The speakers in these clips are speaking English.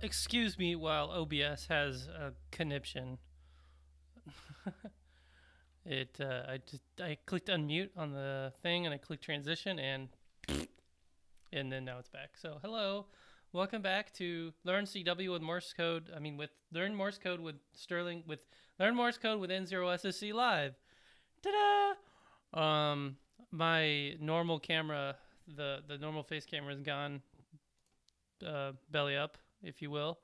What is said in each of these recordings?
Excuse me while OBS has a conniption. I clicked unmute on the thing and I clicked transition and then now it's back. So hello, welcome back to Learn CW with Morse code. With Learn Morse code with Sterling with Learn Morse code with N0SSC live. Ta-da! My normal camera, the normal face camera is gone, belly up, if you will,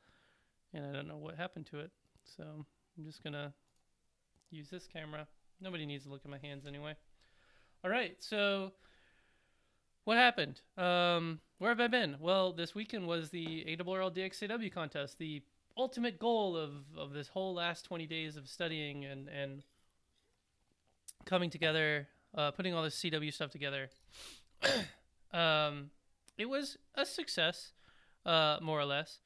and I don't know what happened to it. So I'm just gonna use this camera. Nobody needs to look at my hands anyway. All right, so what happened? Where have I been? Well, this weekend was the ARRL DXCW contest, the ultimate goal of this whole last 20 days of studying and coming together, putting all this CW stuff together. It was a success, more or less.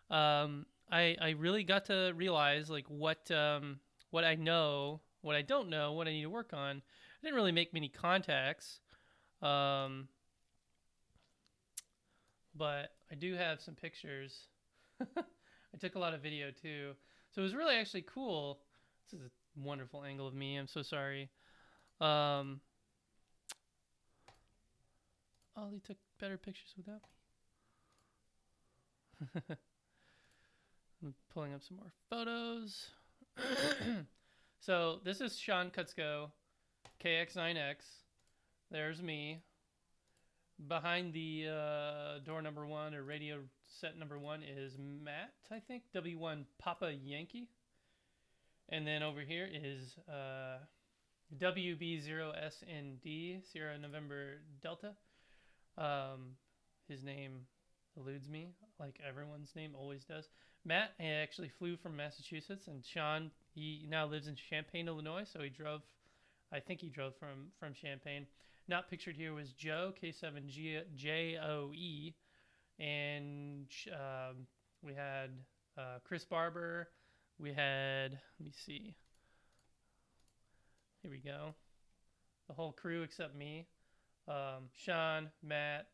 I really got to realize like what I know, what I don't know, what I need to work on. I didn't really make many contacts, but I do have some pictures. I took a lot of video too, so it was really actually cool. This is a wonderful angle of me. I'm so sorry. Oh, they took better pictures without me. I'm pulling up some more photos. So this is Sean Kutzko, KX9X. There's me. Behind the door number 1 or radio set number 1 is Matt, I think, W1 Papa Yankee. And then over here is WB0SND, Sierra November Delta. His name eludes me, like everyone's name always does. Matt actually flew from Massachusetts, and Sean, he now lives in Champaign, Illinois, so I think he drove from Champaign. Not pictured here was Joe, K7JOE, and we had Chris Barber. We had, let me see, here we go, the whole crew except me. Sean, Matt,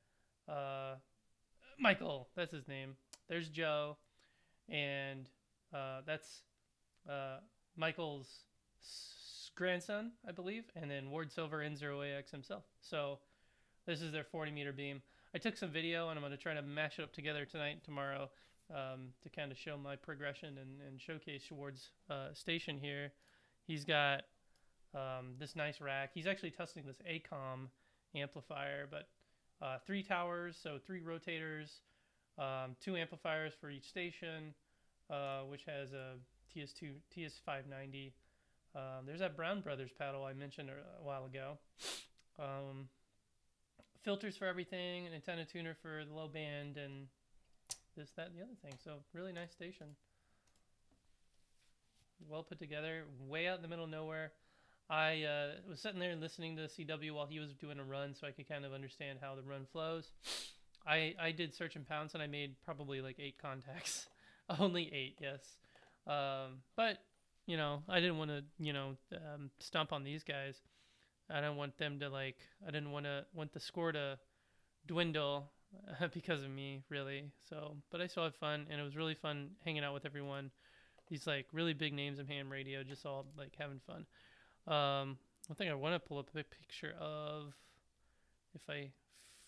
Michael, that's his name. There's Joe, and that's Michael's grandson, I believe, and then Ward Silver N0AX himself. So this is their 40-meter beam. I took some video, and I'm going to try to mash it up together tonight and tomorrow to kind of show my progression and showcase Ward's station here. He's got this nice rack. He's actually testing this ACOM amplifier, but 3 towers, so 3 rotators, 2 amplifiers for each station, which has a TS590. There's that Brown Brothers paddle I mentioned a while ago. Filters for everything, an antenna tuner for the low band, and this, that, and the other thing. So really nice station. Well put together, way out in the middle of nowhere. I was sitting there listening to CW while he was doing a run, so I could kind of understand how the run flows. I did search and pounce, and I made probably like 8 contacts. Only 8, yes. But you know, I didn't want to, stomp on these guys. I don't want them to I didn't want the score to dwindle because of me, really. So, but I still had fun, and it was really fun hanging out with everyone. These like really big names of ham radio, just all like having fun. One thing I want to pull up a picture of, if I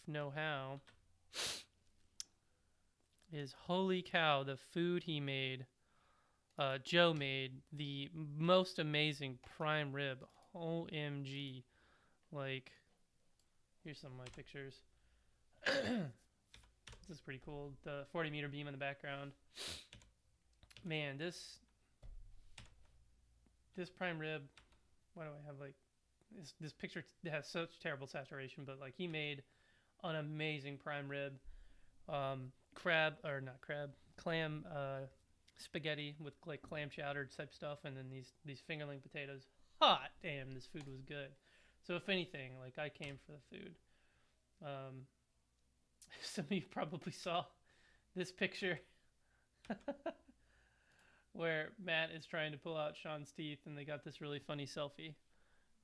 know how, is holy cow, the food he made. Joe made the most amazing prime rib. OMG. Like, here's some of my pictures. This is pretty cool. The 40-meter beam in the background. Man, this prime rib, why do I have like this picture has such terrible saturation, but like he made an amazing prime rib. Clam spaghetti with like clam chowder type stuff, and then these fingerling potatoes. Hot damn, this food was good. So if anything, like I came for the food. Some of you probably saw this picture where Matt is trying to pull out Sean's teeth, and they got this really funny selfie.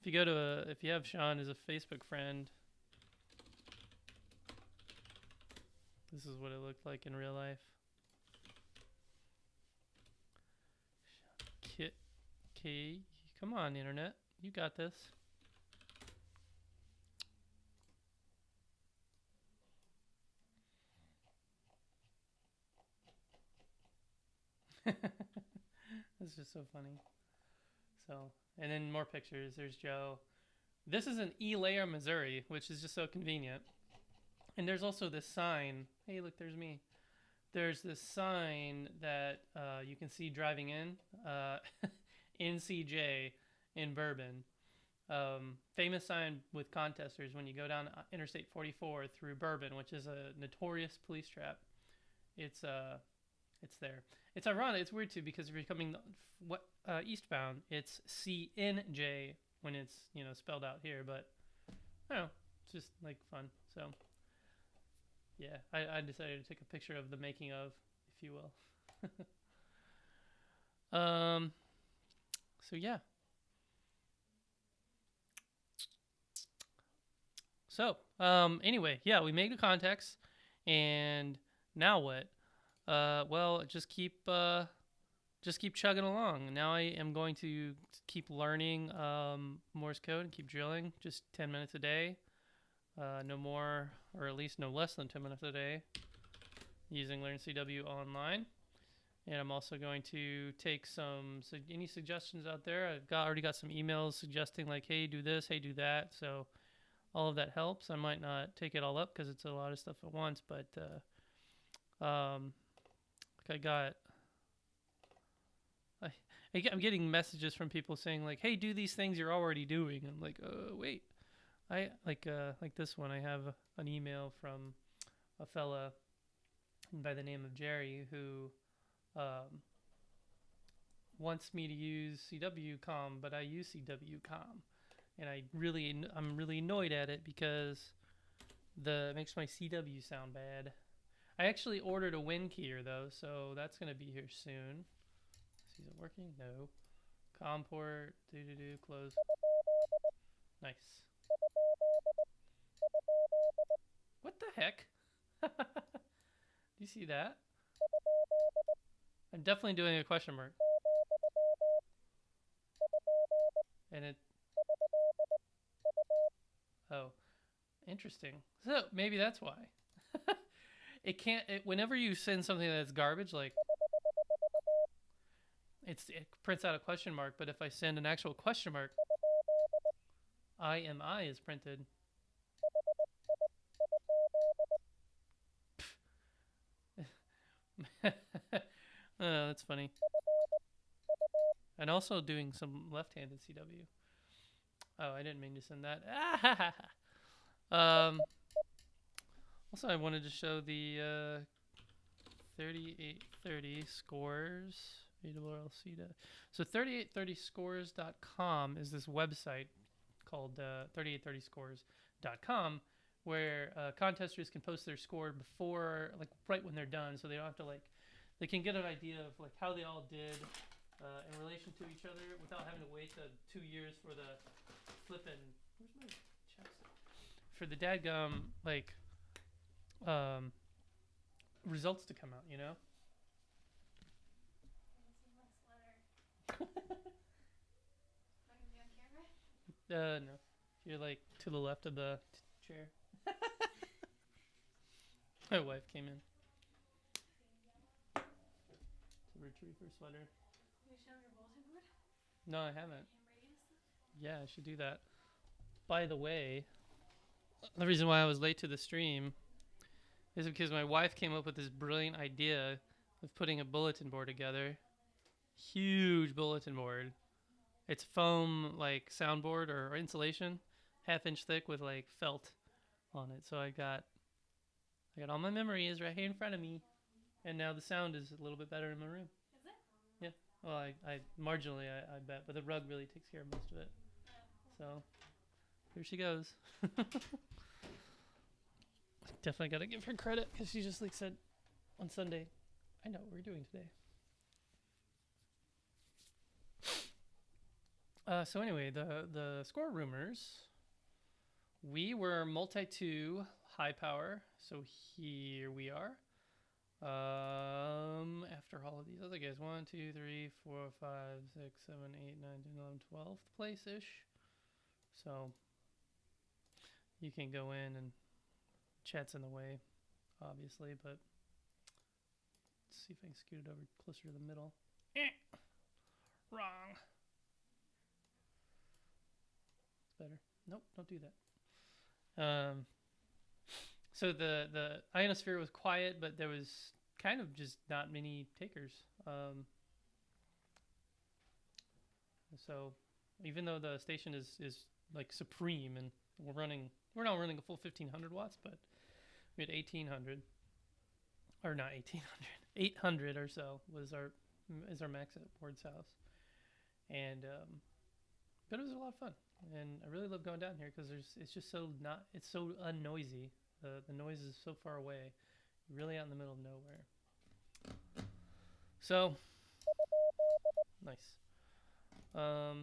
If you have Sean as a Facebook friend, this is what it looked like in real life. Okay, come on, internet. You got this. That's just so funny. So, and then more pictures. There's Joe. This is in Elair, Missouri, which is just so convenient. And there's also this sign. Hey, look, there's me. There's this sign that you can see driving in, NCJ in Bourbon. Famous sign with contesters when you go down Interstate 44 through Bourbon, which is a notorious police trap. It's there. It's ironic. It's weird too because if you're coming eastbound, it's CNJ when it's spelled out here. But I don't know, it's just like fun. So yeah, I decided to take a picture of the making of, if you will. So yeah. So anyway, yeah, we made the contacts, and now what? Well, just keep chugging along. Now I am going to keep learning Morse code and keep drilling. Just 10 minutes a day, no more, or at least no less than 10 minutes a day, using LearnCW online. And I'm also going to take any suggestions out there. I've already got some emails suggesting like, hey, do this, hey, do that. So all of that helps. I might not take it all up because it's a lot of stuff at once, but I'm getting messages from people saying like, hey, do these things you're already doing. I'm like, wait. I like this one. I have an email from a fella by the name of Jerry who wants me to use CW.com, but I use CW.com, and I'm really annoyed at it because it makes my CW sound bad. I actually ordered a WinKeyer though, so that's gonna be here soon. Is it working? No. COM port. Close. Nice. What the heck? Do you see that? I'm definitely doing a question mark. And it... Oh. Interesting. So, maybe that's why. It can't... whenever you send something that's garbage, like... it prints out a question mark, but if I send an actual question mark... IMI is printed. Oh, that's funny. And also doing some left-handed CW. Oh, I didn't mean to send that. Also, I wanted to show the 3830 scores. So 3830scores.com is this website called 3830scores.com where contesters can post their score before, like right when they're done, so they don't have to they can get an idea of like how they all did in relation to each other without having to wait 2 years for the flippin', where's my chapstick? For the dadgum results to come out, you know? No. You're like to the left of the chair. My wife came in to retrieve her sweater. Did you show your bulletin board? No, I haven't. Handwriting and stuff? Yeah, I should do that. By the way, the reason why I was late to the stream is because my wife came up with this brilliant idea of putting a bulletin board together. Huge bulletin board. It's foam like soundboard or insulation, 1/2 inch thick with like felt on it. So I got all my memories right here in front of me, and now the sound is a little bit better in my room. Is it? Yeah. Well, I marginally I bet, but the rug really takes care of most of it. So here she goes. Definitely gotta give her credit because she just like said on Sunday, I know what we're doing today. So anyway, the score rumors. We were multi-2 high power, so here we are. After all of these other I guess 1, 2, 3, 4, 5, 6, 7, 8, 9, 10, 11, 12th place-ish. So you can go in and chat's in the way, obviously, but let's see if I can scoot it over closer to the middle. Wrong. It's better. Nope, don't do that. So the Ionosphere was quiet, but there was kind of just not many takers. So even though the station is like supreme and we're not running a full 1500 watts, but we had 1800, or not 1800, 800 or so is our max at Ward's house, and but it was a lot of fun, and I really love going down here because it's just it's so unnoisy. The noise is so far away, really out in the middle of nowhere. So nice. I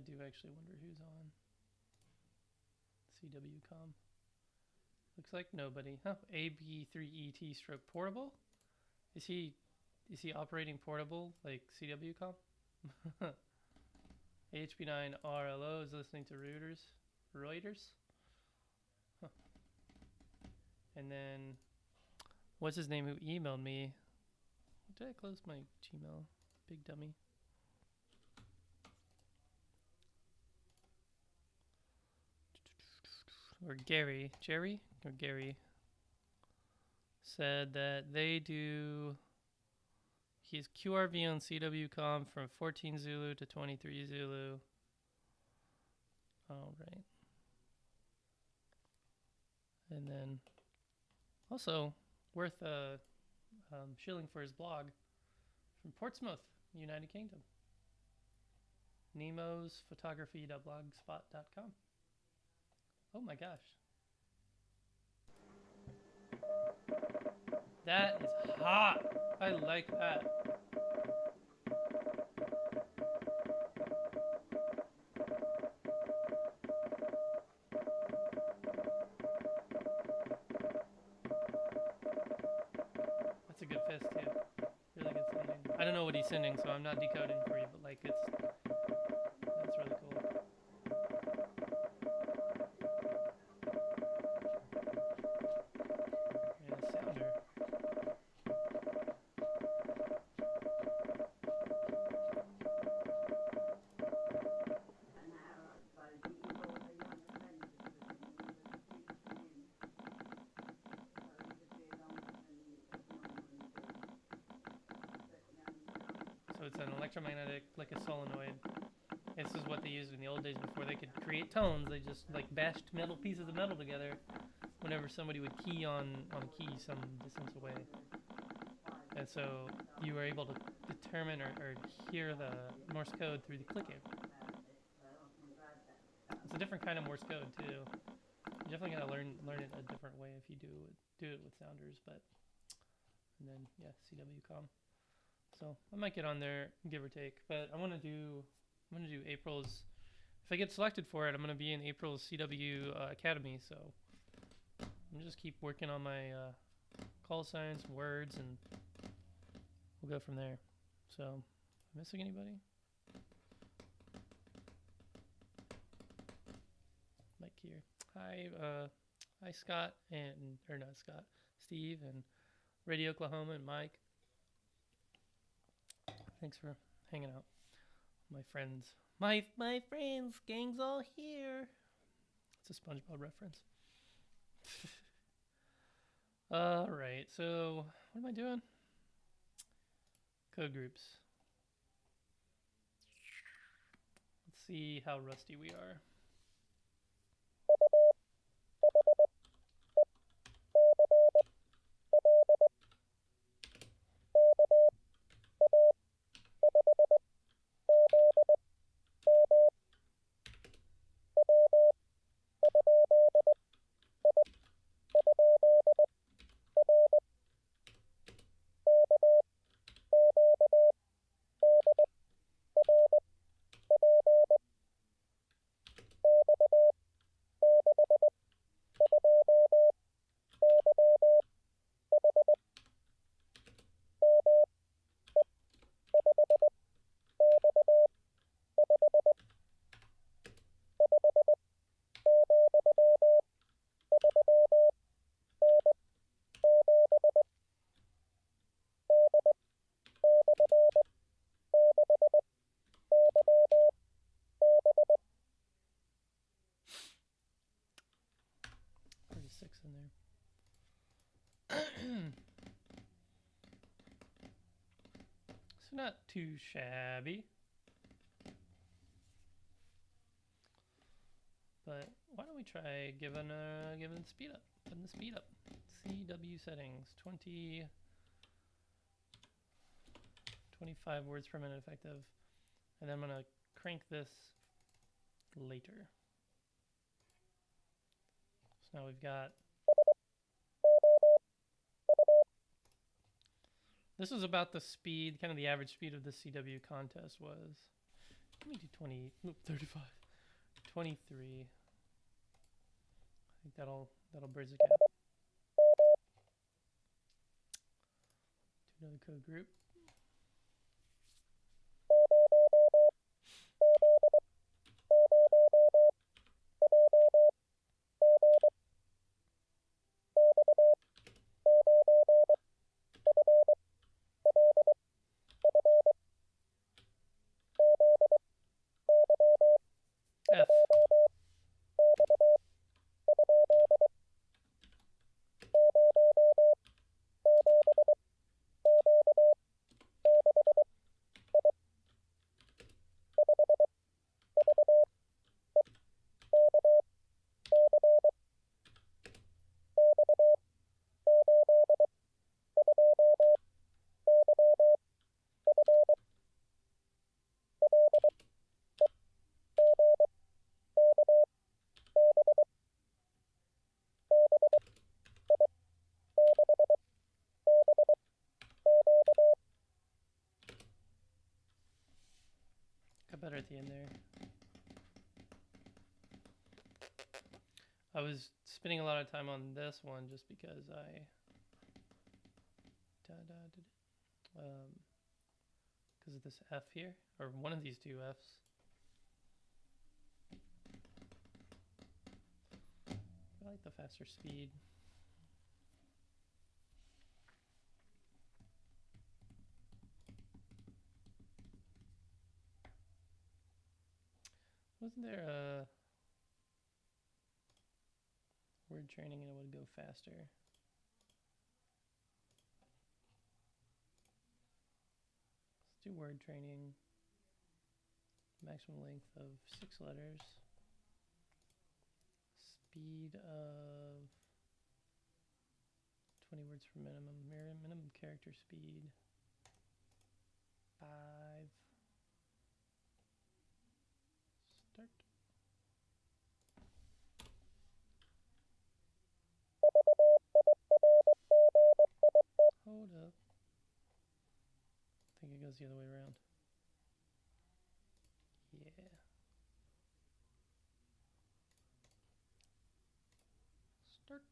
do actually wonder who's on CWCom. Looks like nobody. Huh? AB3ET stroke portable. Is he operating portable like CWCom? HP9 RLO is listening to Reuters. Huh. And then, what's his name who emailed me? Did I close my Gmail? Big dummy. Or Gary said that they do his QRV on CWCom from 14 Zulu to 23 Zulu. All right. And then also worth shilling for his blog from Portsmouth, United Kingdom. NEMOSphotography.blogspot.com. Oh my gosh. That is hot. I like that. That's a good fist too. Really good sending. I don't know what he's sending, so I'm not decoding for you, but like that's really cool. So it's an electromagnetic, like a solenoid. This is what they used in the old days before they could create tones. They just like bashed metal pieces of metal together whenever somebody would key on a key some distance away. And so you were able to determine or hear the Morse code through the clicking. It's a different kind of Morse code too. You definitely gotta learn it a different way if you do it with sounders, but and then yeah, CWCom. So I might get on there, give or take, but I'm gonna do April's. If I get selected for it, I'm gonna be in April's CW Academy. So I'm gonna just keep working on my call signs, words, and we'll go from there. So, am I missing anybody? Mike here. Hi Scott Steve and Radio Oklahoma and Mike. Thanks for hanging out. My friends. My friends, gang's all here. It's a SpongeBob reference. Alright, so what am I doing? Code groups. Let's see how rusty we are. So not too shabby. But why don't we try giving the speed up? Giving the speed up. CW settings 25 words per minute effective. And then I'm gonna crank this later. So now we've got, this was about the speed, kind of the average speed of the CW contest was. Let me do 35. 23. I think that'll bridge the gap. Do another code group. F. Got better at the end there. I was spending a lot of time on this one just because I because of this F here, or one of these two Fs. I like the faster speed. Wasn't there a word training and it would go faster? Let's do word training. Maximum length of 6 letters. Speed of 20 words per minimum. Minimum character speed 5. Start. Hold up. I think it goes the other way around. Yeah. Start.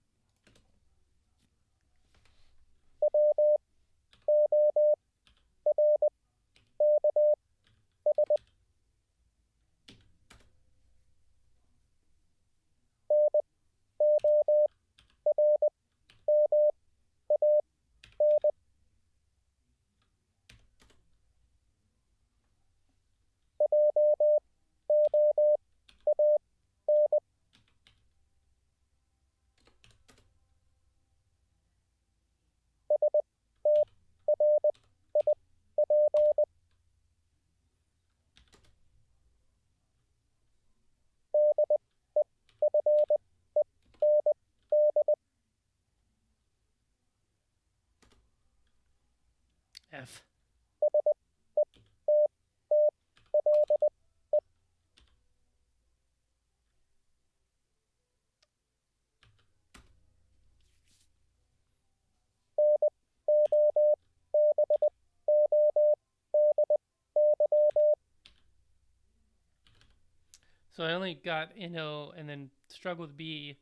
F. So I only got N0 and then struggled with B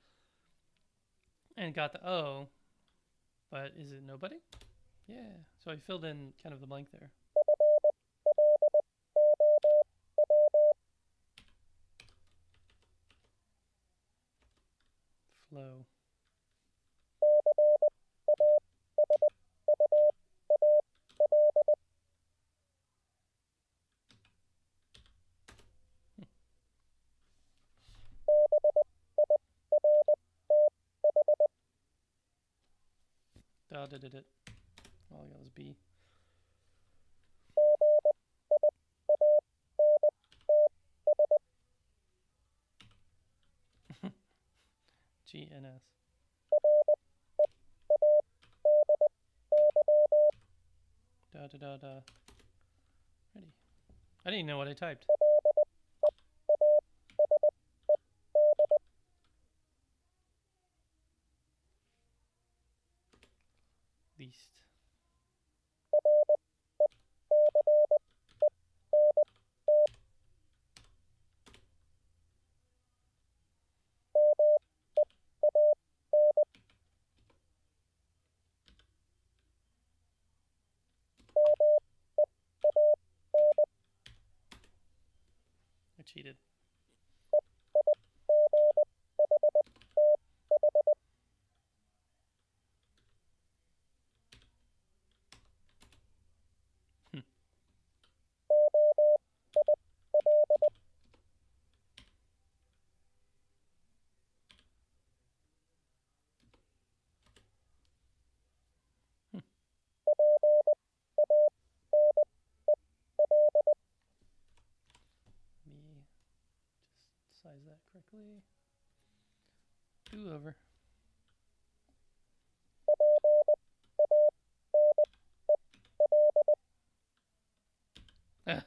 and got the O, but is it nobody? Yeah, so I filled in kind of the blank there. Flow. Did it. All I got was B. GNS. Ready. I didn't even know what I typed. Least. I cheated. Me just size that correctly. Do over. Ah.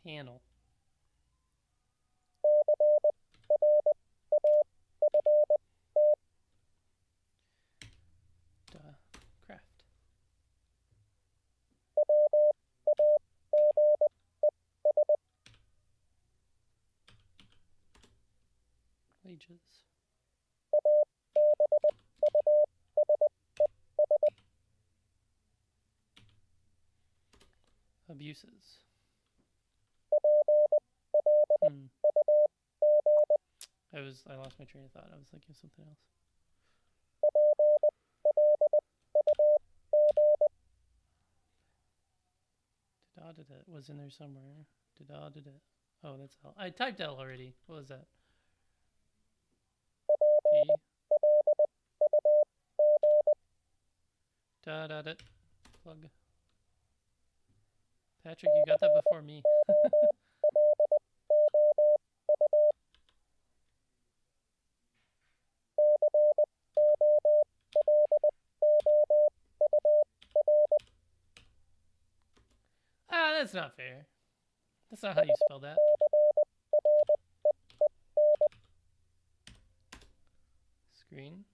Panel. Craft. Wages. Abuses. I lost my train of thought. I was thinking of something else. It was in there somewhere. Oh, that's L. I typed L already. What was that? P. Plug. Patrick, you got that before me. That's not fair. That's not how you spell that. Screen.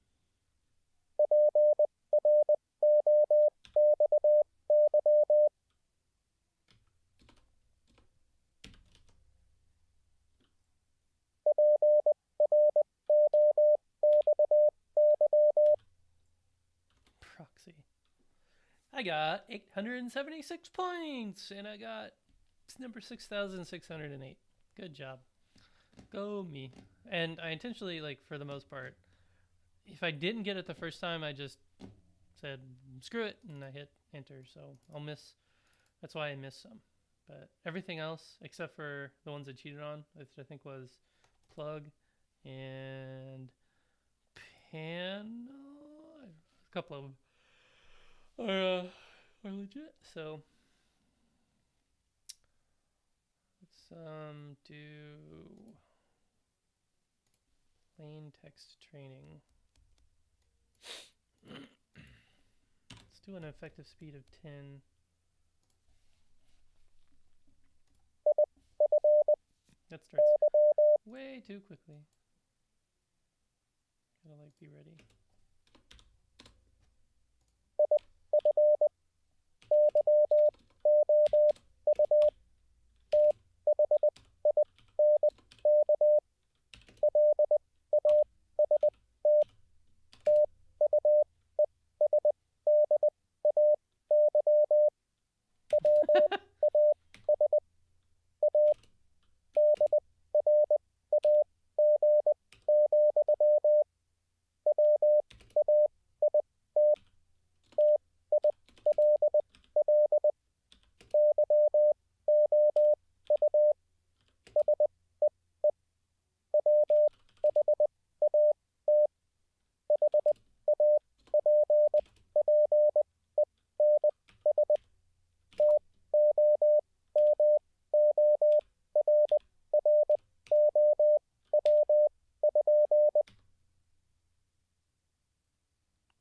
Proxy. I got 876 points, and I got number 6,608. Good job. Go me. And I intentionally, like, for the most part, if I didn't get it the first time, I just said, screw it, and I hit enter. So I'll miss. That's why I missed some. But everything else, except for the ones I cheated on, which I think was plug and panel, a couple of them are legit. So let's do plain text training. Let's do an effective speed of 10. That starts way too quickly. Gotta like be ready.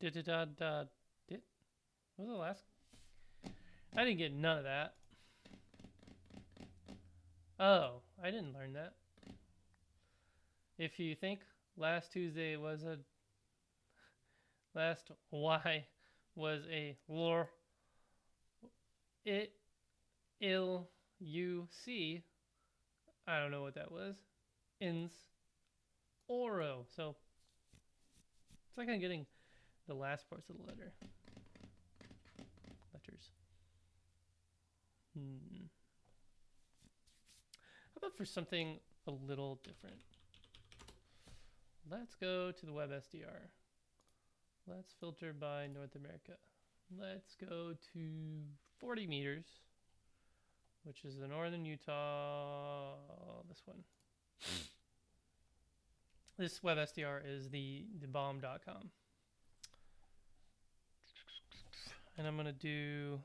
What was the last? I didn't get none of that. Oh, I didn't learn that. If you think last Tuesday was a last Y was a lore, you see, I don't know what that was. Ins oro. So it's like I'm getting the last parts of the letters. How about for something a little different? Let's go to the WebSDR. Let's filter by North America. Let's go to 40 meters, which is the northern Utah, this one. This WebSDR is the bomb.com. And I'm going to do,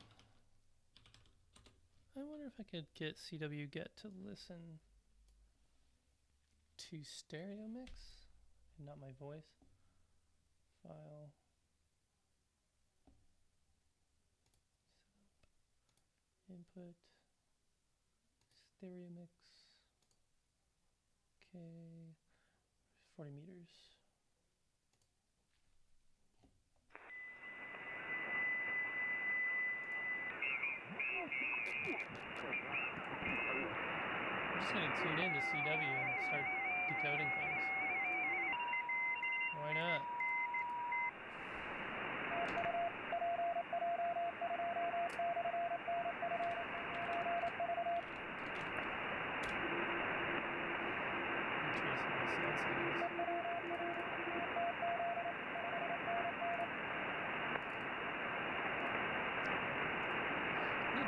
I wonder if I could get CWGet to listen to stereo mix and not my voice. File. Input. Stereo mix. Okay. 40 meters. I'm just going to tune in to CW and start decoding things. Why not?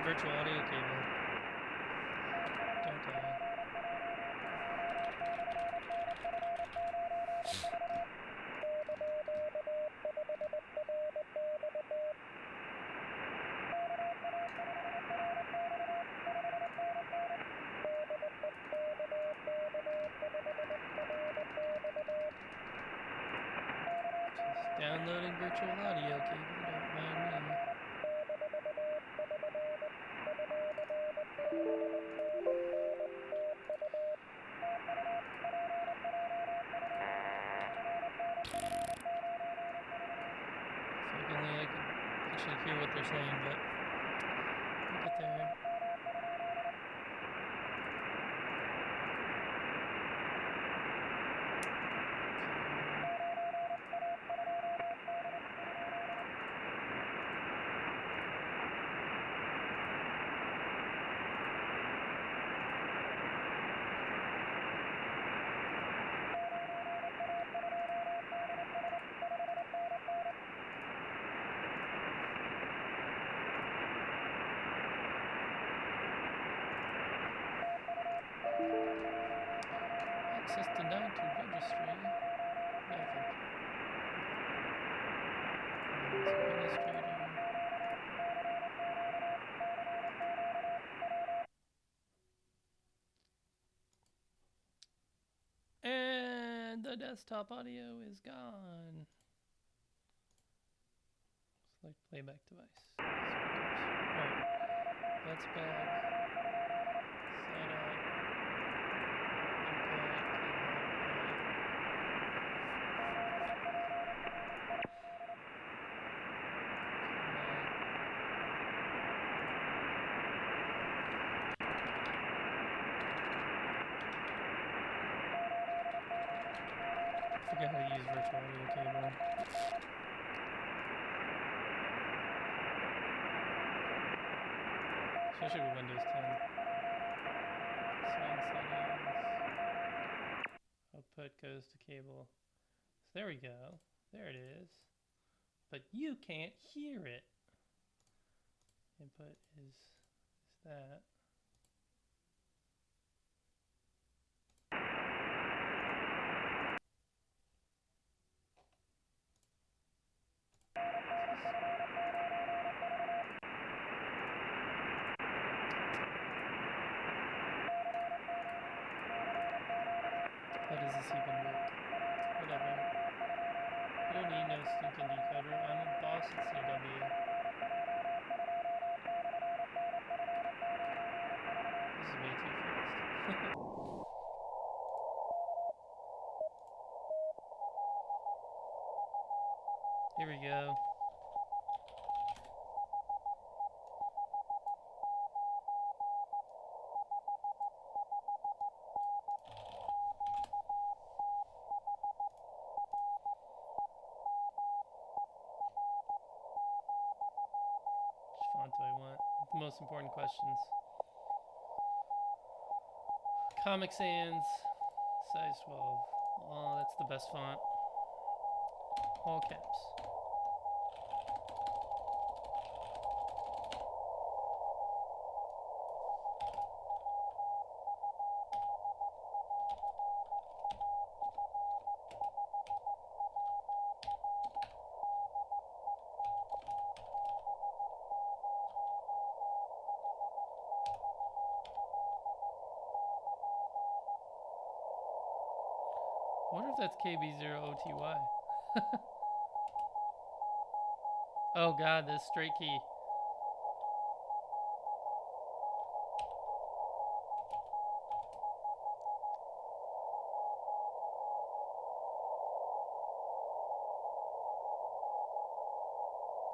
Virtual audio cable. Don't die. Just downloading virtual audio cable, don't mind me. If only I could actually hear what they're saying, but we'll get there. Access denied to registry. Nothing. Administrator. And the desktop audio is gone. Select playback device. Alright. That's back. Setup. I forget how to use virtual audio cable. Especially with Windows 10. Sign settings. Output goes to cable. So there we go. There it is. But you can't hear it. Input is that. How does this even work? Whatever. Put don't need no stinking decoder. I'm a boss at CW. This is way too fast. Here we go. Which font do I want? The most important questions. Comic Sans, size 12. Oh, that's the best font. All caps. I wonder if that's KB0OTY. Oh god, this straight key.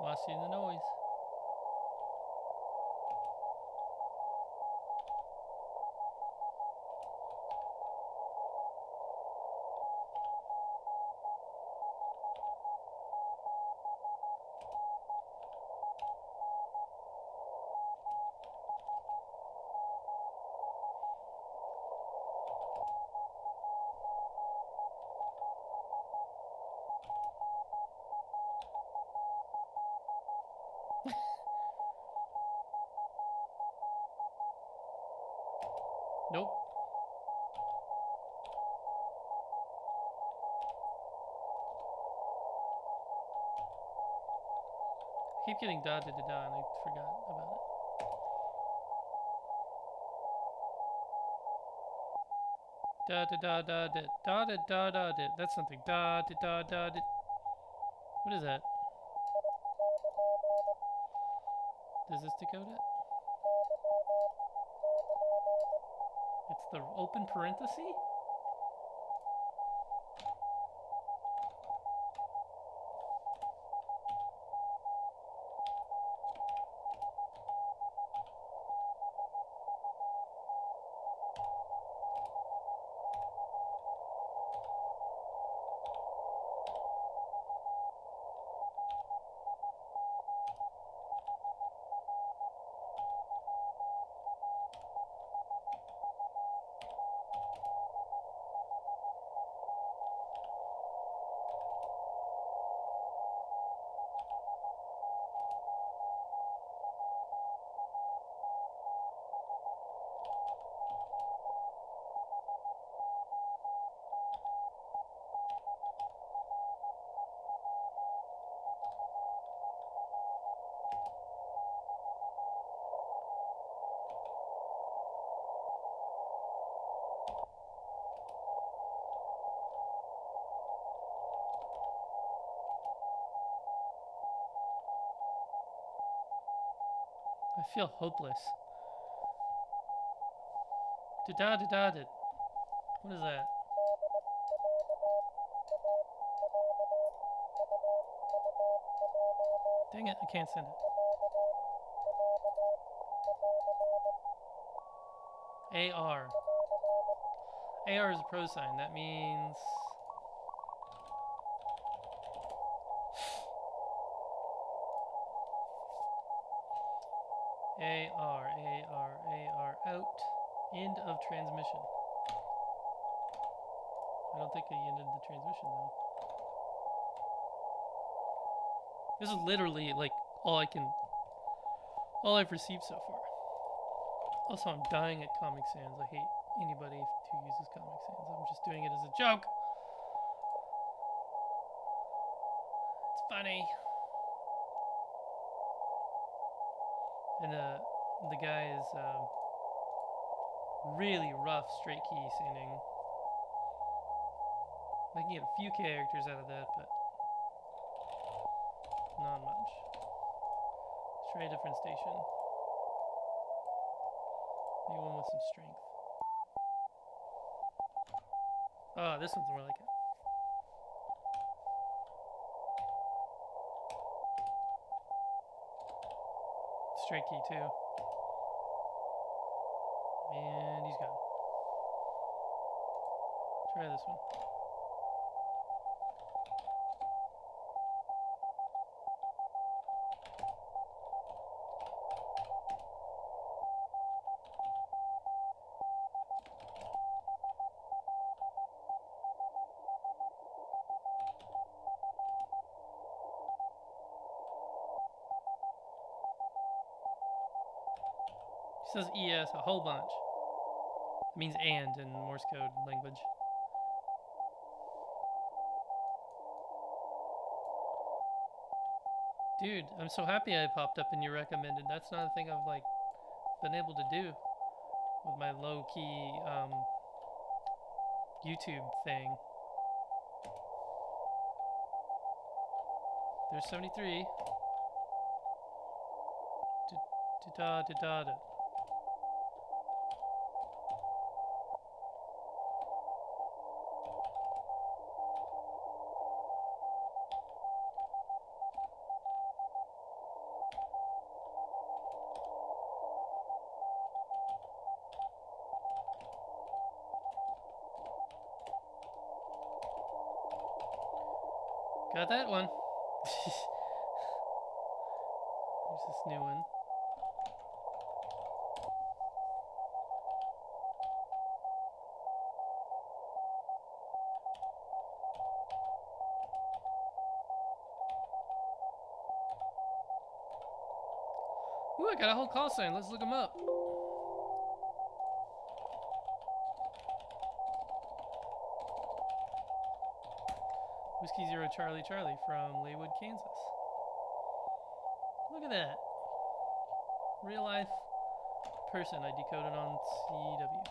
Lost you in the noise. Nope. I keep getting da da da da and I forgot about it. Da da da da da da da da da da. That's something. Da da da da da. What is that? Does this decode it? It's the open parenthesis? I feel hopeless. Da-da-da-da-da. What is that? Dang it, I can't send it. AR. AR is a pro sign. That means... AR, out. End of transmission. I don't think he ended the transmission though. This is literally like all I've received so far. Also, I'm dying at Comic Sans. I hate anybody who uses Comic Sans. I'm just doing it as a joke. It's funny. And the guy is really rough straight key singing. I can get a few characters out of that, but not much. Let's try a different station. Maybe one with some strength. Oh, this one's more like it. Straight key too. And he's gone. Try this one. It says ES a whole bunch. It means and in Morse code language. Dude, I'm so happy I popped up in your recommended. That's not a thing I've like been able to do with my low-key YouTube thing. There's 73. Da-da-da-da. Got that one. There's this new one. Ooh, I got a whole call sign. Let's look them up. Whiskey Zero Charlie Charlie from Laywood, Kansas. Look at that. Real life person I decoded on CW.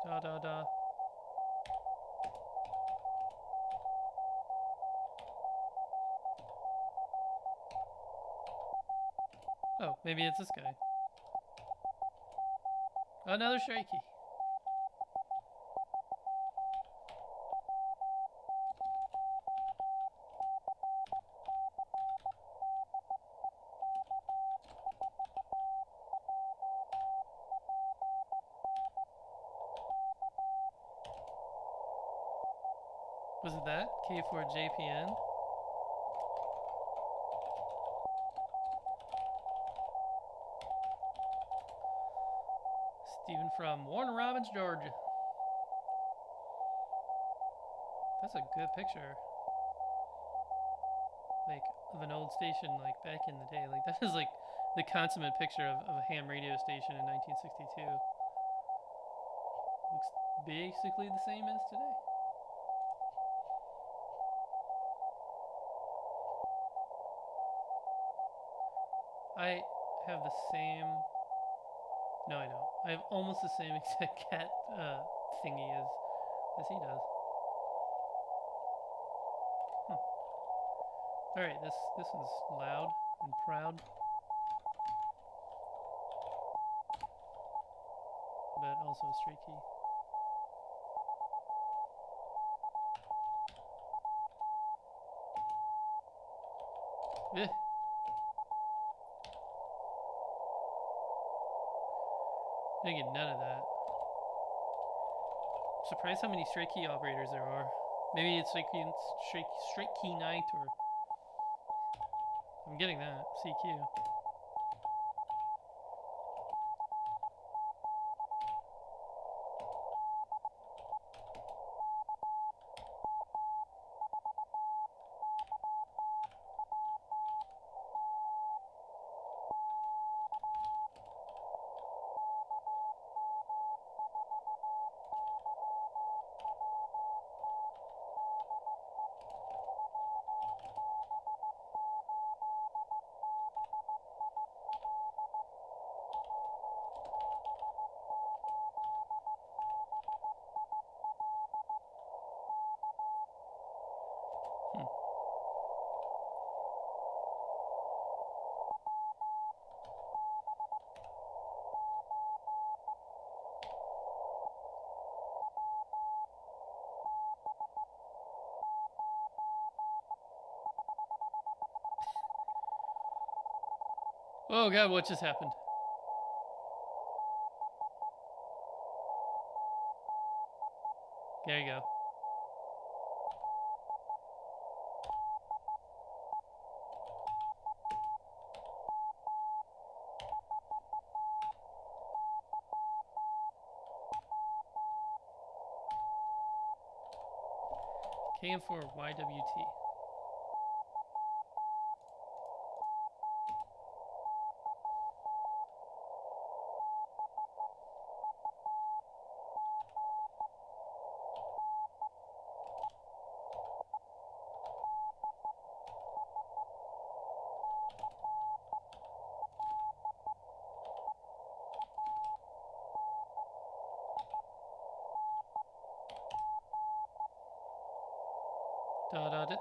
Da da da. Oh, maybe it's this guy. Another straight key. Was it that? K4JPN? Stephen from Warner Robins, Georgia. That's a good picture. Like, of an old station, like, back in the day. Like, that is, like, the consummate picture of a ham radio station in 1962. Looks basically the same as today. I have the same... No, I don't. I have almost the same exact cat thingy as he does. Huh. Alright, this one's loud and proud. But also a straight key. Eh. I didn't get none of that. I'm surprised how many straight key operators there are. Maybe it's like straight key night, or I'm getting that CQ. Oh god, what just happened? There you go. KM4 YWT. Dot it.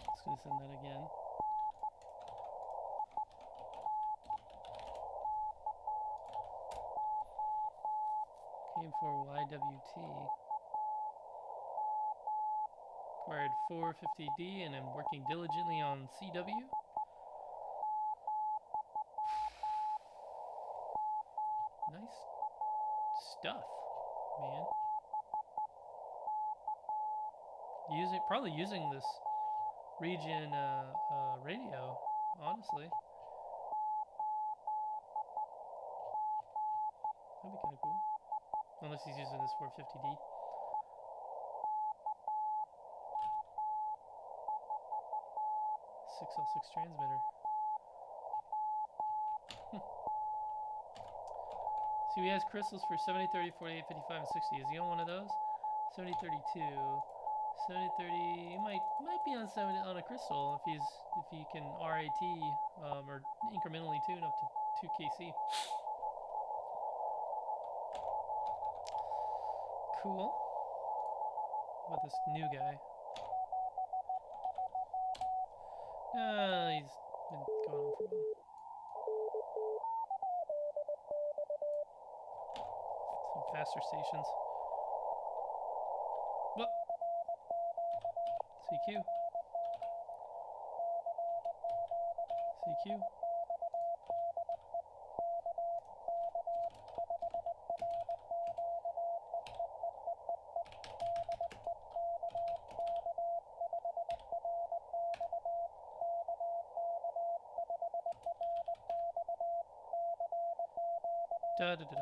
Just gonna send that again. KM4 YWT. Acquired 450D and I'm working diligently on CW. Nice stuff, man. Probably using this region radio, honestly. That'd be kind of cool. Unless he's using this 450D. 6L6 transmitter. See, he has crystals for 70, 30, 48, 55, and 60. Is he on one of those? 70, 32, 70, 30. He might be on 70 on a crystal if he can RAT or incrementally tune up to 2 kc. Cool. What about this new guy? He's been going on for a while. Some faster stations. What? CQ. CQ. Da da da.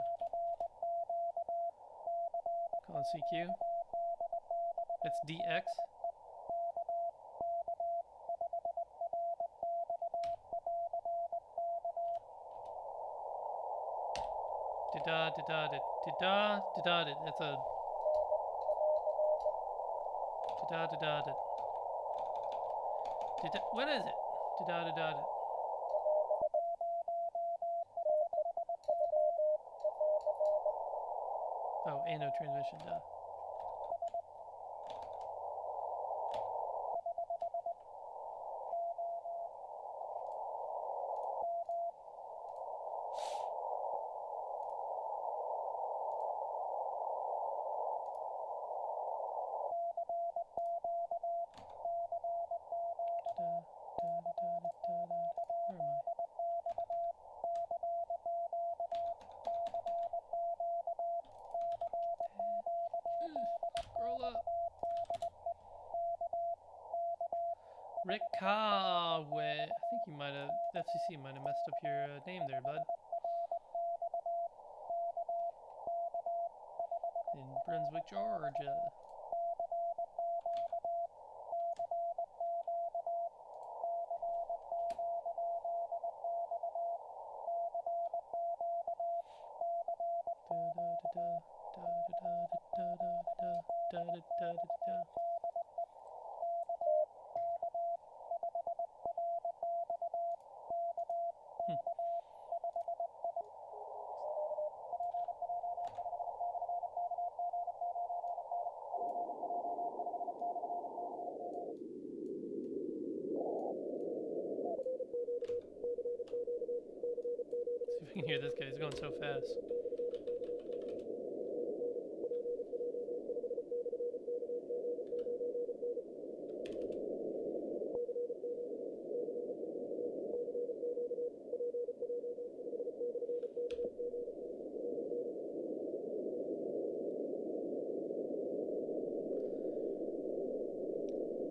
Calling CQ. That's DX. Da da da da da da da. That's a da da da da. What is it? Da da da da. Oh, and no transmission, duh. Where am I? Scroll up. Rick Coway. I think you might have, FCC might have messed up your name there, bud. In Brunswick, Georgia. can hear this guy. He's going so fast.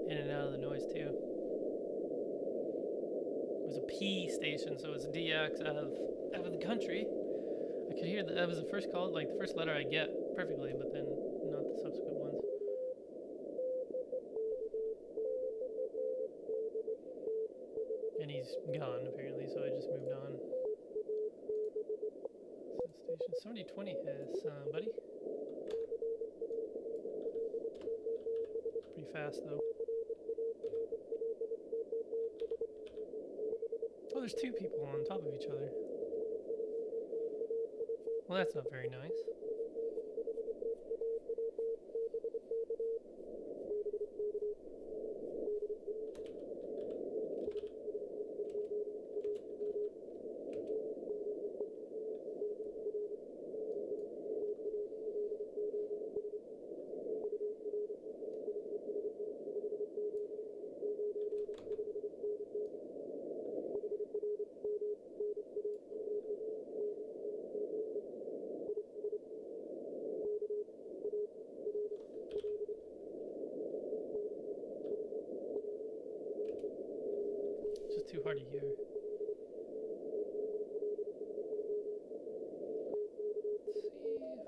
In and out of the noise too. It was a P station, so it's DX out of the country. I could hear that was the first call, like the first letter I get perfectly, but then not the subsequent ones. And he's gone apparently, so I just moved on. Station 7020 has buddy. Pretty fast though. Oh, there's two people on top of each other. Well, that's not very nice. Too hard to hear. Let's see if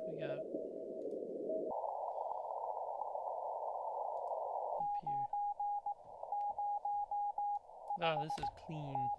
we got up here. Wow, this is clean.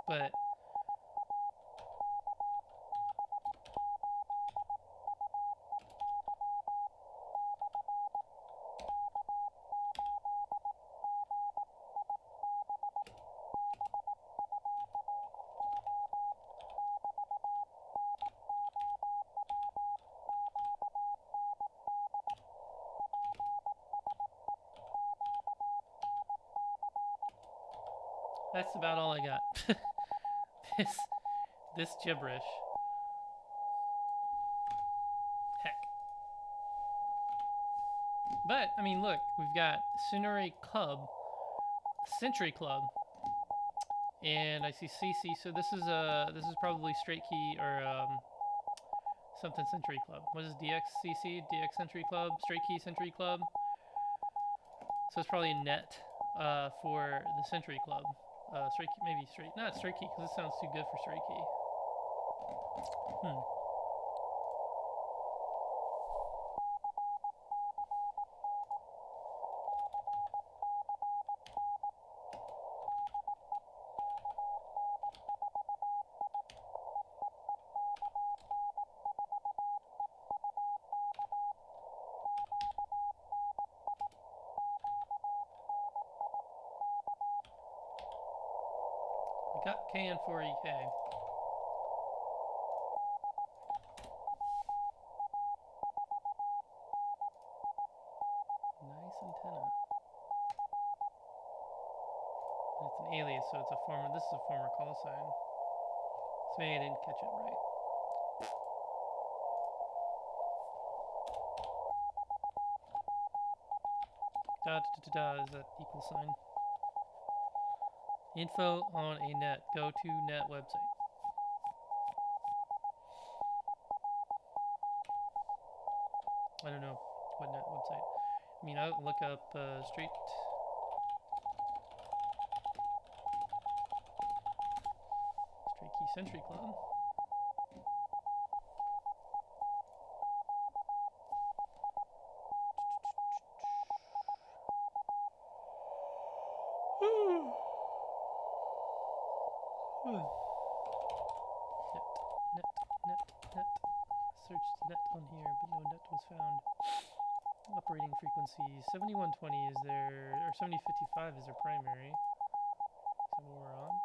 But that's about all I got. This gibberish. Heck. But I mean, look, we've got Century Club, and I see CC. So this is probably straight key or something Century Club. What is DXCC? DX Century Club, straight key Century Club. So it's probably a net for the Century Club. Straight key, maybe straight, not straight key because it sounds too good for straight key. We got KN4EK. Nice antenna. It's an alias so it's a former. This is a former call sign. So maybe I didn't catch it right. Da da da da is that equal sign. Info on a net. Go to net website. I don't know what net website. I mean, I'll look up Straight Key Century Club. Net. Searched net on here, but no net was found. Operating frequency 7120 is their, or 7055 is their primary. So what we're on?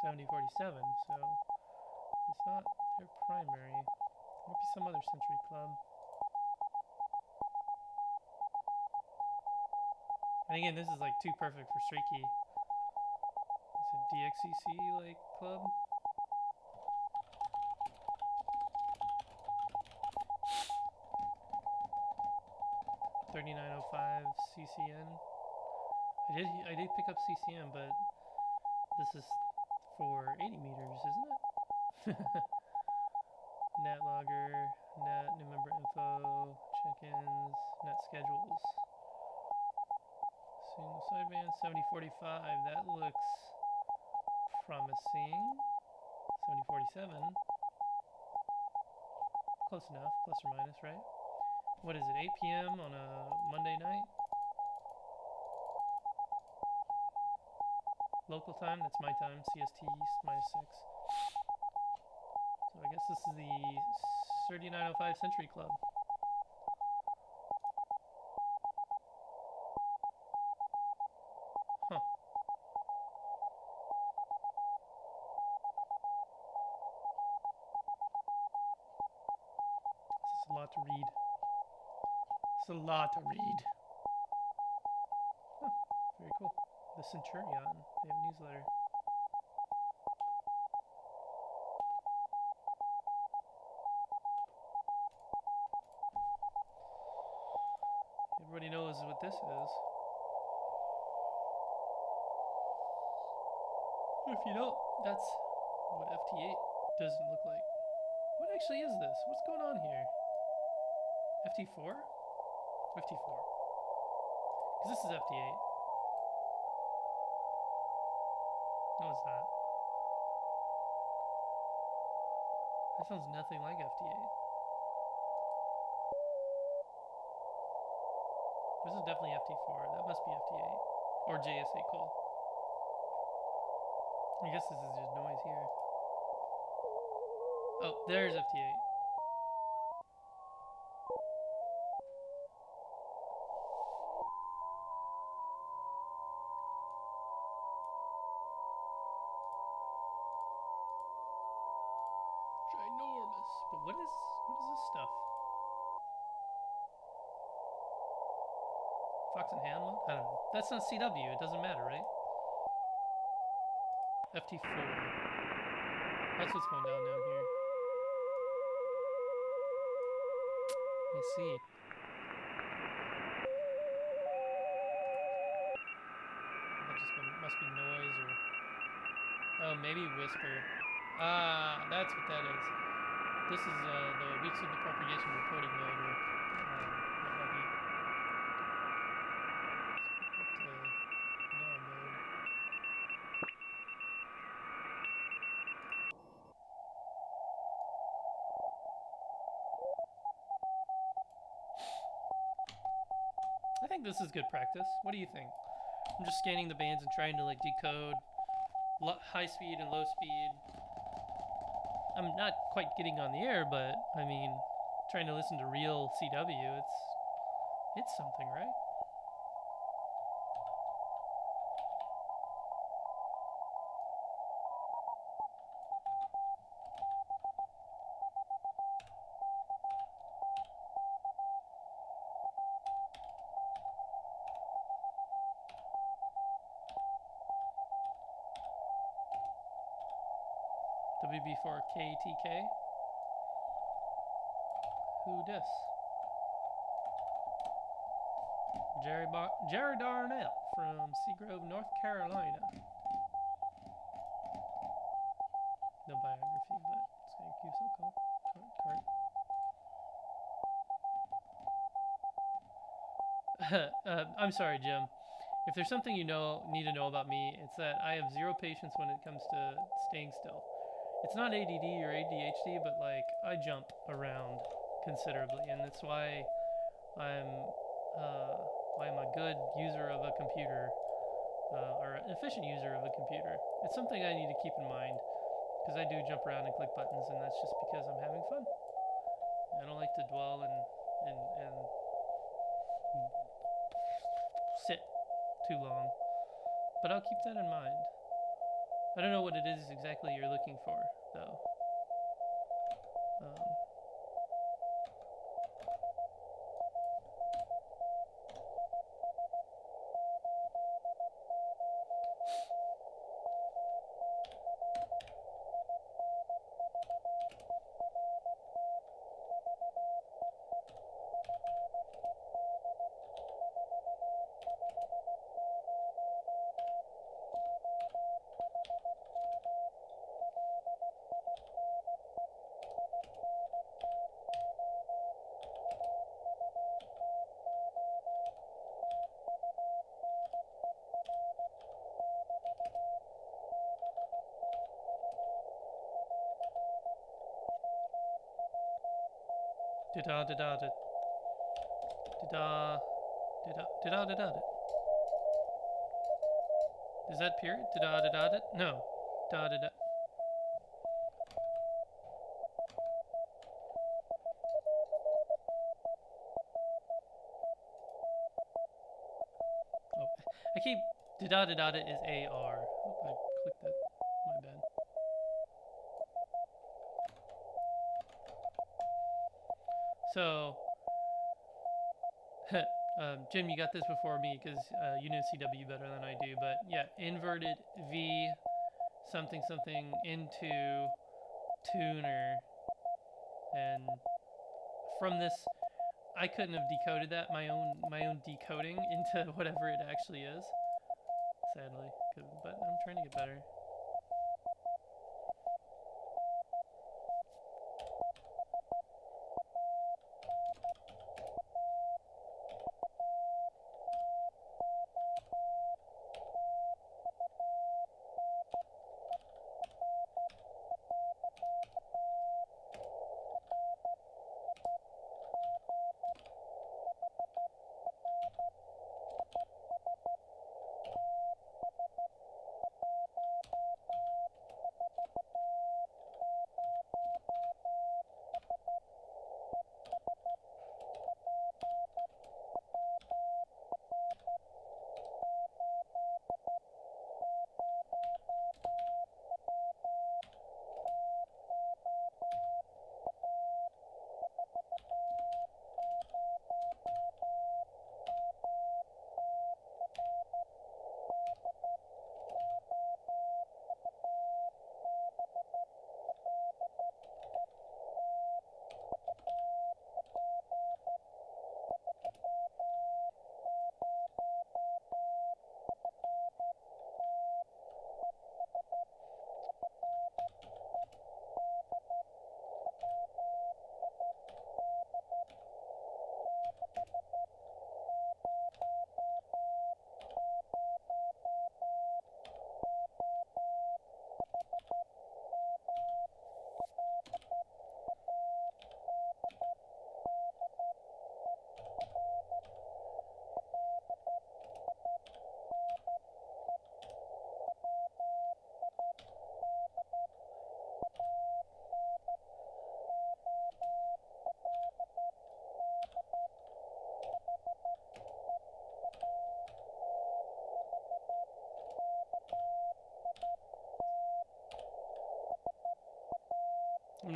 7047, so it's not their primary. Might be some other Century Club. And again, this is like too perfect for Straight Key. It's a DXCC like club. $39.05 CCN. I did pick up CCM, but this is for 80 meters, isn't it? Net logger, net new member info, check-ins, net schedules. Single sideband 7045. That looks promising. 7047. Close enough, plus or minus, right? What is it, 8 p.m. on a Monday night? Local time, that's my time, CST minus 6. So I guess this is the 3905 Century Club. Huh. This is a lot to read. It's a lot to read. Huh, very cool. The Centurion, they have a newsletter. Everybody knows what this is. If you don't, that's what FT8 doesn't look like. What actually is this? What's going on here? FT4? FT4. Because this is FT8. No, it's not. That sounds nothing like FT8. This is definitely FT4. That must be FT8. Or JS8 call. I guess this is just noise here. Oh, there's FT8. Ginormous. But what is this stuff? Fox and Ham mode? I don't know. That's not CW. It doesn't matter, right? FT4. That's what's going down here. I see. That just must be noise or... Oh, maybe whisper. Ah, that's what that is. This is the weeks of the propagation reporting mode or what have you. Now mode. I think this is good practice. What do you think? I'm just scanning the bands and trying to like decode high speed and low speed. I'm not quite getting on the air, but I mean, trying to listen to real CW, it's something, right? WB4KTK. Who dis? Jerry Darnell from Seagrove, North Carolina. No biography, but thank you so called. I'm sorry, Jim. If there's something you need to know about me, it's that I have zero patience when it comes to staying still. It's not ADD or ADHD, but like I jump around considerably, and that's why I'm a good user of a computer, or an efficient user of a computer. It's something I need to keep in mind, because I do jump around and click buttons, and that's just because I'm having fun. I don't like to dwell and sit too long, but I'll keep that in mind. I don't know what it is exactly you're looking for, though. Da-da-da-da-da. Da-da. Da-da-da-da-da. Is that period? Da-da-da-da-da? No. Da-da-da. Oh, I keep... Da-da-da-da-da is A-R. Oh, I clicked that. My bad. So... Jim, you got this before me because you know CW better than I do, but yeah, inverted V something something into tuner, and from this, I couldn't have decoded that my own decoding into whatever it actually is, sadly, but I'm trying to get better.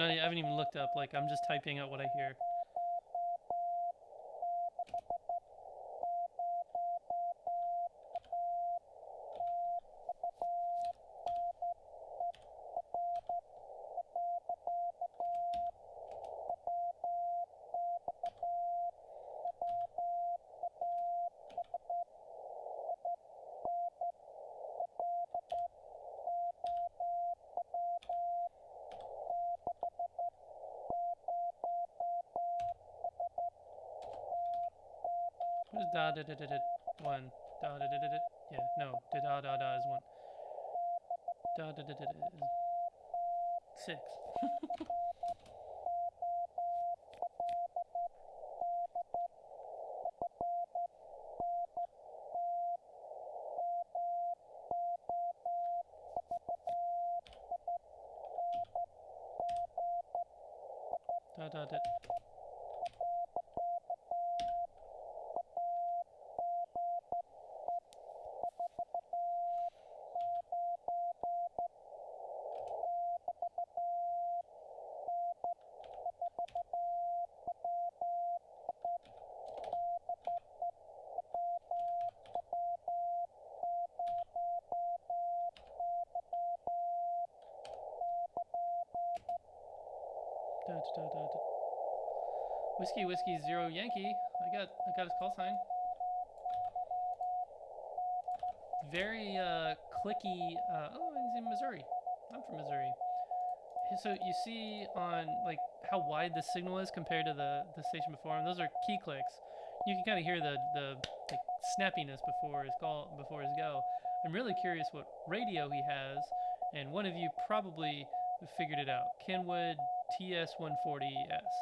I haven't even looked up, like, I'm just typing out what I hear. What is da da da da da? 1. Da da da da da. Yeah, no. Da da da da is 1. Da da da da da is 6. Da da da. Da da da da. Whiskey Whiskey 0 Yankee. I got his call sign. Very clicky. Oh, he's in Missouri. I'm from Missouri. So you see on like how wide the signal is compared to the station before him. Those are key clicks. You can kind of hear the like snappiness before his go. I'm really curious what radio he has, and one of you probably figured it out. Kenwood TS140S.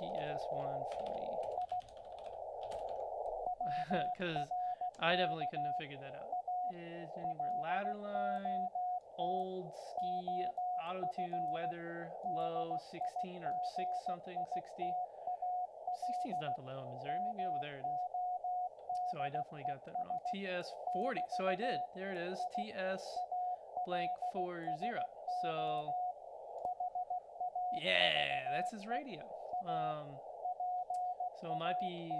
TS140. Because I definitely couldn't have figured that out. Is anywhere ladder line, old ski, auto tune, weather, low, 16 or 6 something, 60. 16 is not the low in Missouri. Maybe over there it is. So I definitely got that wrong. TS40. So I did. There it is. TS blank 40. So yeah, that's his radio. So it might be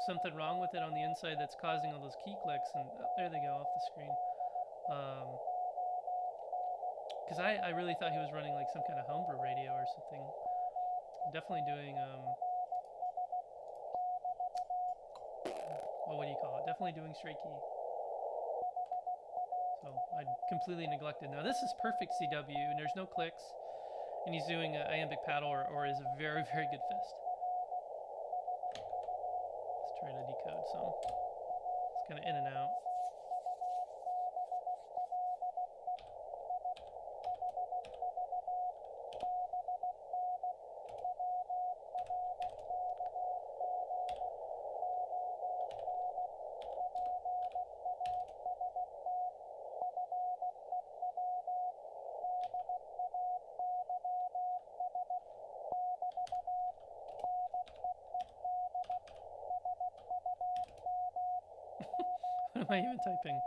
something wrong with it on the inside that's causing all those key clicks, and oh, there they go off the screen. Because I really thought he was running like some kind of homebrew radio or something. Definitely doing well, what do you call it? Definitely doing straight key. So I completely neglected. Now this is perfect CW, and there's no clicks, and he's doing an iambic paddle or is a very, very good fist. Let's try to decode some. It's kind of in and out. What am I even typing?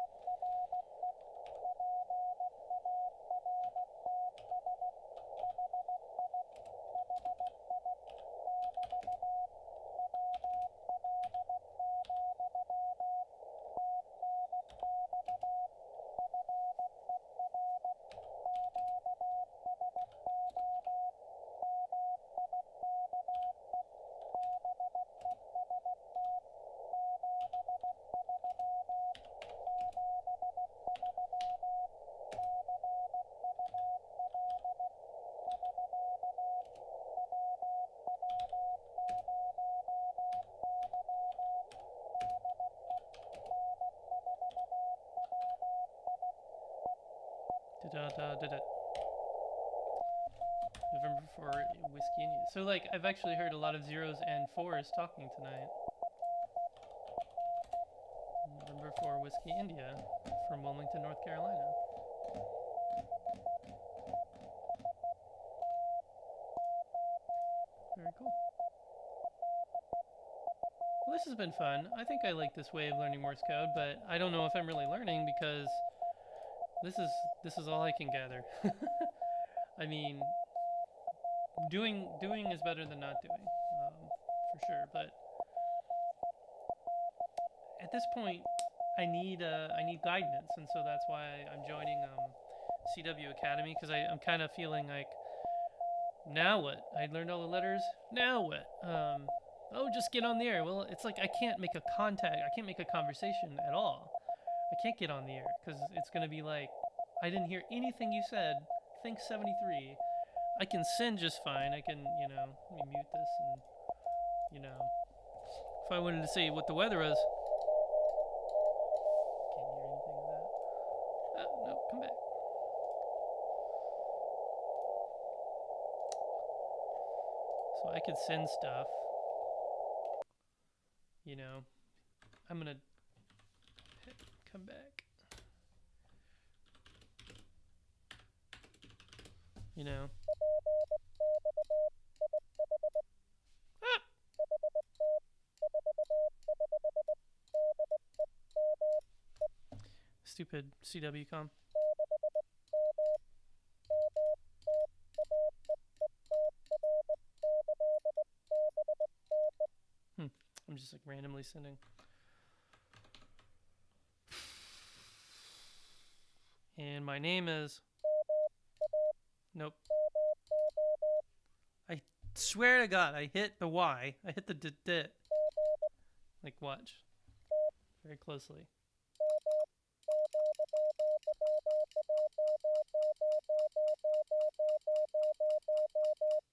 November for Whiskey India. So like I've actually heard a lot of 0s and 4s talking tonight. November for Whiskey India from Wilmington, North Carolina. Very cool. Well, this has been fun. I think I like this way of learning Morse code, but I don't know if I'm really learning because this is all I can gather. I mean, doing is better than not doing, for sure. But at this point, I need guidance, and so that's why I'm joining CW Academy, because I'm kind of feeling like, now what? I learned all the letters. Now what? Oh, just get on the air. Well, it's like I can't make a contact. I can't make a conversation at all. I can't get on the air because it's going to be like, I didn't hear anything you said. Think 73. I can send just fine. I can, let me mute this and, if I wanted to see what the weather is. Can't hear anything of that. Oh, no, come back. So I could send stuff. You know, I'm gonna come back. You know. Ah! Stupid CWCom. I'm just like randomly sending. And my name is... Nope. I swear to God, I hit the Y. I hit the d. Like, watch. Very closely.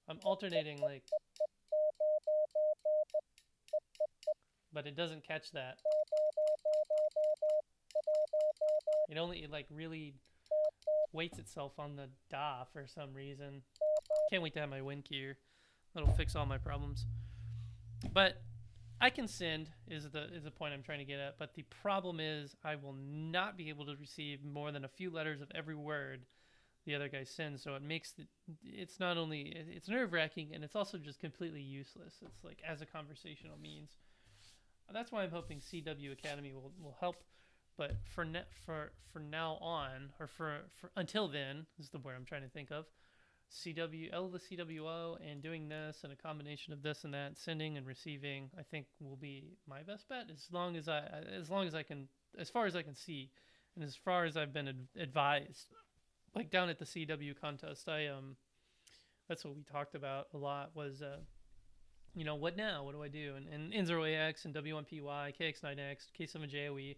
I'm alternating, like... But it doesn't catch that. It only, like, really weights itself on the da for some reason. Can't wait to have my WinKeyer. That'll fix all my problems. But I can send is the point I'm trying to get at. But the problem is I will not be able to receive more than a few letters of every word the other guy sends. So it makes it's not only, it's nerve-wracking, and it's also just completely useless. It's like as a conversational means. That's why I'm hoping CW Academy will help. But for now on, or for until then, is the word I'm trying to think of. The CWO and doing this and a combination of this and that, sending and receiving, I think will be my best bet as long as I can, as far as I can see, and as far as I've been advised. Like down at the CW contest, that's what we talked about a lot was. You know, what now? What do I do? And N0AX and W1PY, KX9X, K7JOE,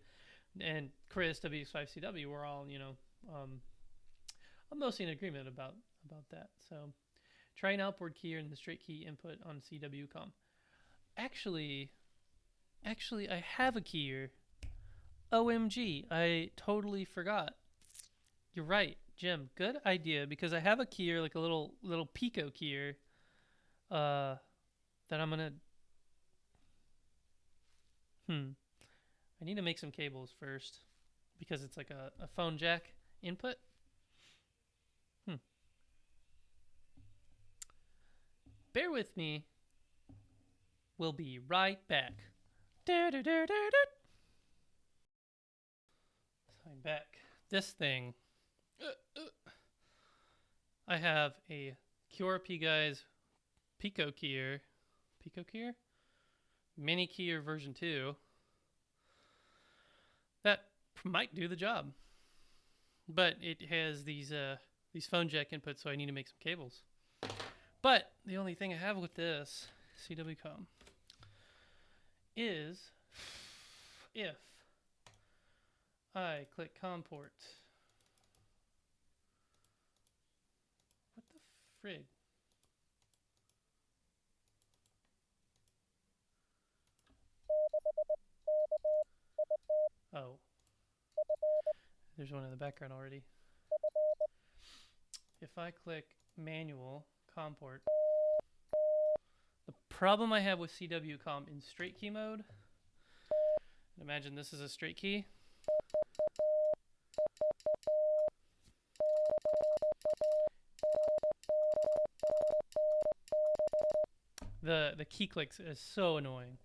and Chris, WX5CW, we're all, you know, I'm mostly in agreement about that. So try an outboard keyer and the straight key input on CWCom. Actually, I have a keyer. OMG, I totally forgot. You're right, Jim. Good idea, because I have a keyer, like a little Pico keyer, that I'm gonna I need to make some cables first because it's like a phone jack input. Bear with me. We'll be right back. I'm back. This thing. I have a QRP Guys Pico keyer. Pico keyer? Mini keyer version 2. That might do the job. But it has these phone jack inputs, so I need to make some cables. But the only thing I have with this CWCom is if I click COM port. What the frig? Oh. There's one in the background already. If I click manual COM port, the problem I have with CWCom in straight key mode, imagine this is a straight key. The key clicks is so annoying.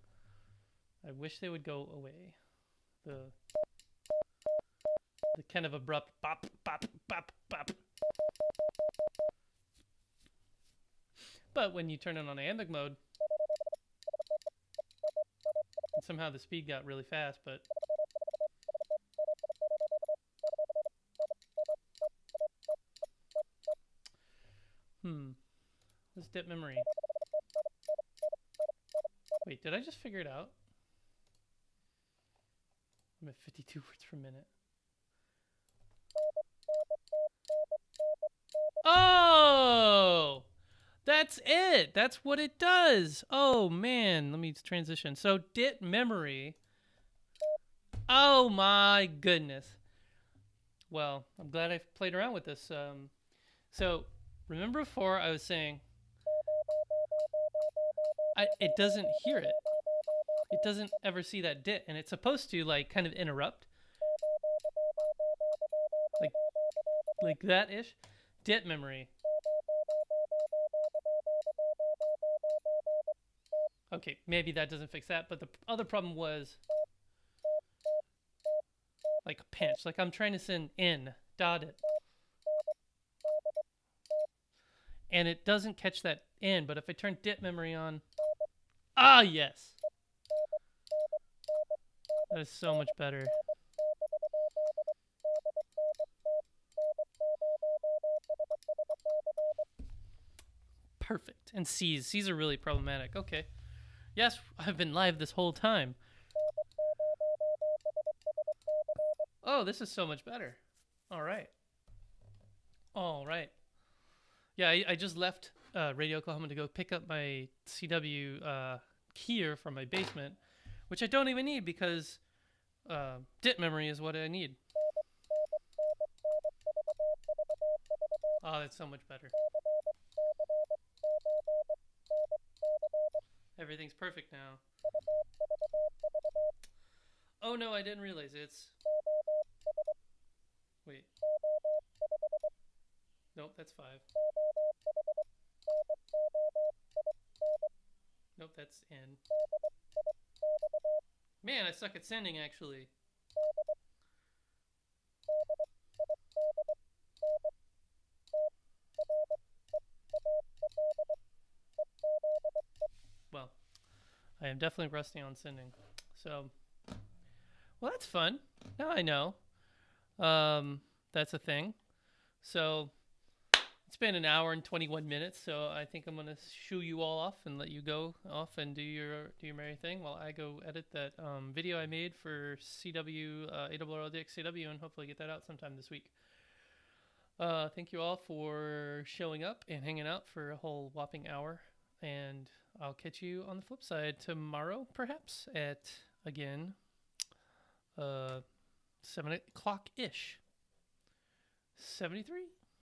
I wish they would go away. The kind of abrupt bop, bop, bop, bop. But when you turn it on iambic mode, and somehow the speed got really fast, but let's dip memory. Wait, did I just figure it out? I'm at 52 words per minute. Oh! That's That's it. That's what it does. Oh man, let me transition. So dit memory. Oh my goodness. Well, I'm glad I played around with this. So remember before I was saying it doesn't hear it. It doesn't ever see that dit, and it's supposed to like kind of interrupt, like that ish. Dit memory. Okay, maybe that doesn't fix that, but the other problem was like a pinch. Like I'm trying to send in dot it, and it doesn't catch that in. But if I turn dit memory on, ah yes, that is so much better. Perfect. And C's are really problematic. Okay. Yes, I've been live this whole time. Oh, this is so much better. All right. All right. Yeah, I just left Radio Oklahoma to go pick up my CW keyer from my basement, which I don't even need because dit memory is what I need. Oh, that's so much better. Everything's perfect now. Oh no, I didn't realize it's... Wait. Nope, that's 5. Nope, that's N. Man, I suck at sending, actually. Well, I am definitely rusty on sending. So, well, that's fun. Now I know. That's a thing. So, it's been an hour and 21 minutes, so I think I'm gonna shoo you all off and let you go off and do your merry thing while I go edit that video I made for CW ARRLDXCW and hopefully get that out sometime this week. Thank you all for showing up and hanging out for a whole whopping hour, and I'll catch you on the flip side tomorrow, perhaps at again 7 o'clock ish. 73.